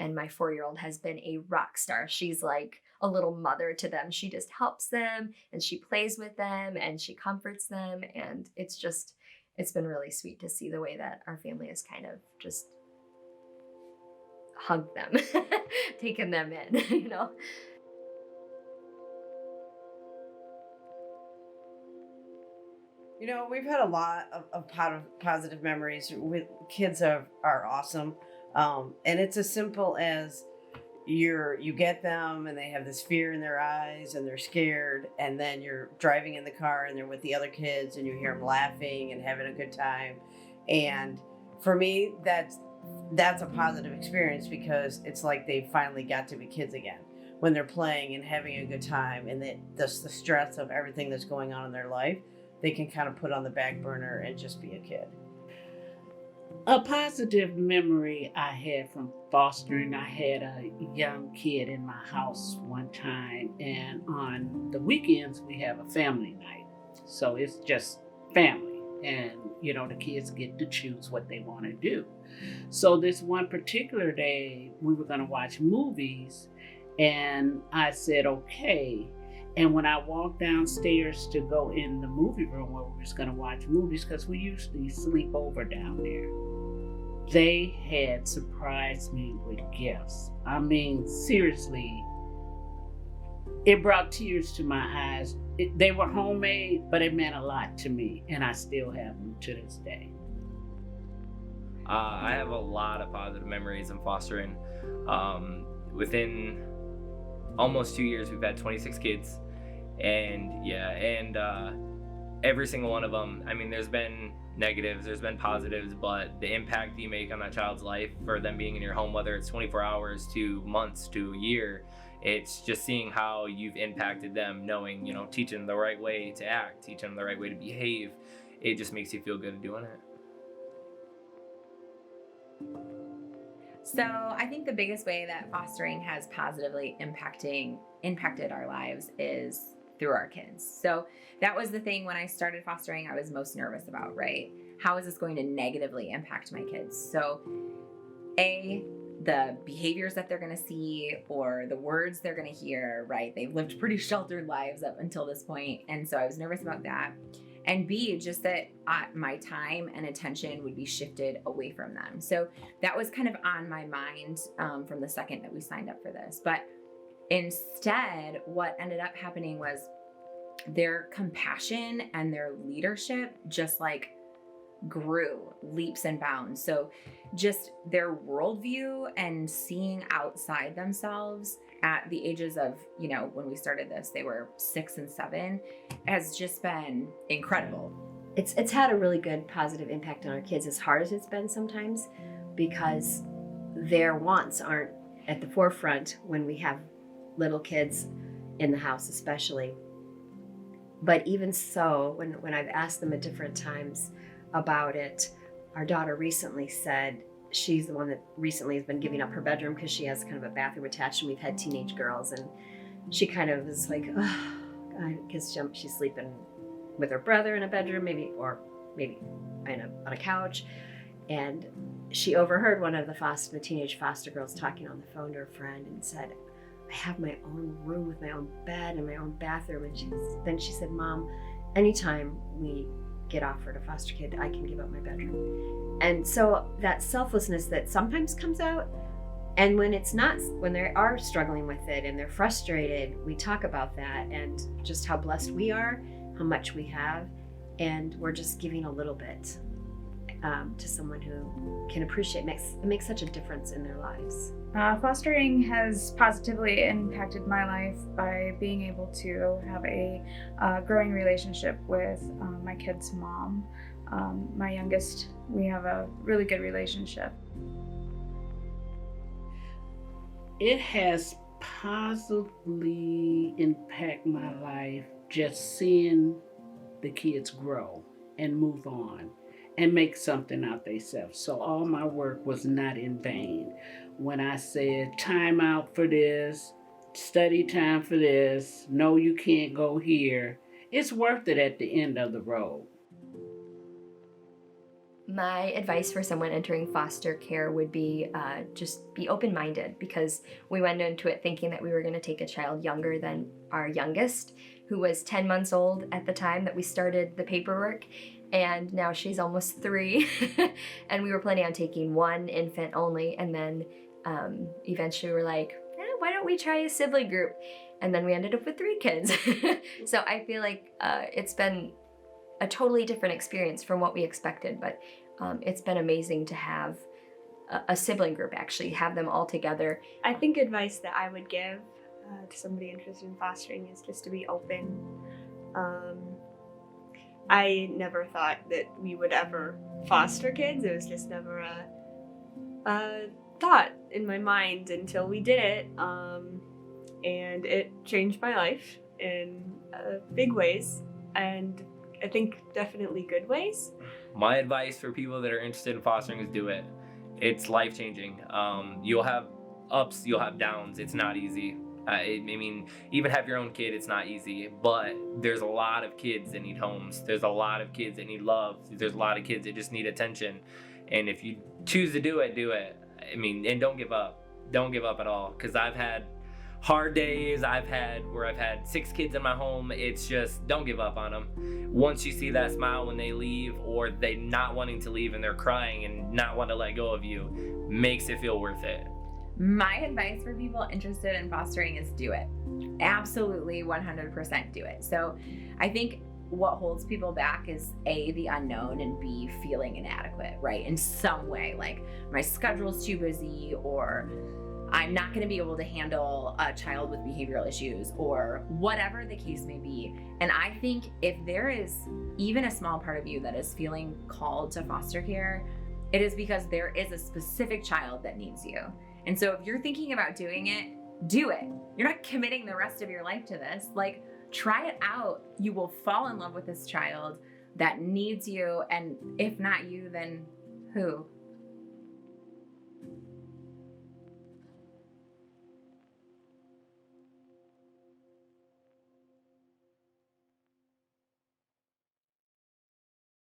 And my 4-year-old has been a rock star. She's like a little mother to them. She just helps them and she plays with them and she comforts them. And it's been really sweet to see the way that our family has kind of just hugged them, taken them in. We've had a lot of positive memories with kids are awesome. And it's as simple as you get them and they have this fear in their eyes and they're scared, and then you're driving in the car and they're with the other kids and you hear them laughing and having a good time. And for me, that's a positive experience because it's like they finally got to be kids again when they're playing and having a good time, and the stress of everything that's going on in their life, they can kind of put on the back burner and just be a kid. A positive memory I had from fostering, I had a young kid in my house one time, and on the weekends we have a family night. So it's just family, and the kids get to choose what they want to do. So this one particular day, we were going to watch movies, and I said, okay. And when I walked downstairs to go in the movie room where we was going to watch movies, because we usually sleep over down there, they had surprised me with gifts. I mean, seriously, it brought tears to my eyes. They were homemade, but it meant a lot to me, and I still have them to this day. I have a lot of positive memories in fostering. Within almost 2 years, we've had 26 kids. And every single one of them, I mean, there's been negatives, there's been positives, but the impact you make on that child's life for them being in your home, whether it's 24 hours to months to a year, it's just seeing how you've impacted them, knowing, teaching them the right way to act, teaching them the right way to behave. It just makes you feel good doing it. So I think the biggest way that fostering has positively impacted our lives is through our kids. So that was the thing when I started fostering I was most nervous about, right? How is this going to negatively impact my kids? So the behaviors that they're going to see or the words they're going to hear, right? They've lived pretty sheltered lives up until this point. And so I was nervous about that. And B, just that my time and attention would be shifted away from them. So that was kind of on my mind from the second that we signed up for this. But instead, what ended up happening was their compassion and their leadership just like grew leaps and bounds. So just their worldview and seeing outside themselves at the ages of, when we started this, they were 6 and 7, has just been incredible. It's had a really good positive impact on our kids, as hard as it's been sometimes, because their wants aren't at the forefront when we have little kids in the house, especially. But even so, when I've asked them at different times about it, our daughter recently said she's the one that recently has been giving up her bedroom because she has kind of a bathroom attached, and we've had teenage girls, and she kind of is like, oh, God, because she's sleeping with her brother in a bedroom, maybe on a couch, and she overheard one of the teenage foster girls talking on the phone to her friend and said, I have my own room with my own bed and my own bathroom. And then she said, Mom, anytime we get offered a foster kid, I can give up my bedroom. And so that selflessness that sometimes comes out, and when they are struggling with it and they're frustrated, we talk about that and just how blessed we are, how much we have, and we're just giving a little bit to someone who can appreciate. It makes such a difference in their lives. Fostering has positively impacted my life by being able to have a growing relationship with my kid's mom. My youngest, we have a really good relationship. It has positively impacted my life just seeing the kids grow and move on and make something out themselves. So all my work was not in vain. When I said time out for this, study time for this, no, you can't go here, it's worth it at the end of the road. My advice for someone entering foster care would be just be open-minded, because we went into it thinking that we were going to take a child younger than our youngest, who was 10 months old at the time that we started the paperwork, and now she's almost 3. And we were planning on taking one infant only, and then eventually we're like, why don't we try a sibling group? And then we ended up with 3 kids. So I feel like it's been a totally different experience from what we expected, but it's been amazing to have a sibling group, actually have them all together. I think advice that I would give to somebody interested in fostering is just to be open. I never thought that we would ever foster kids. It was just never a thought in my mind until we did it, and it changed my life in big ways, and I think definitely good ways. My advice for people that are interested in fostering is do it. It's life-changing. You'll have ups, you'll have downs. It's not easy. I mean, even have your own kid, it's not easy, but there's a lot of kids that need homes. There's a lot of kids that need love. There's a lot of kids that just need attention. And if you choose to do it, do it. I mean, and don't give up. Don't give up at all. Because I've had hard days. I've had 6 kids in my home. It's just, don't give up on them. Once you see that smile when they leave, or they not wanting to leave and they're crying and not want to let go of you, makes it feel worth it. My advice for people interested in fostering is do it. Absolutely 100% do it. So I think what holds people back is A, the unknown, and B, feeling inadequate, right? In some way, like my schedule's too busy, or I'm not going to be able to handle a child with behavioral issues, or whatever the case may be. And I think if there is even a small part of you that is feeling called to foster care, it is because there is a specific child that needs you. And so if you're thinking about doing it, do it. You're not committing the rest of your life to this. Like, try it out. You will fall in love with this child that needs you. And if not you, then who?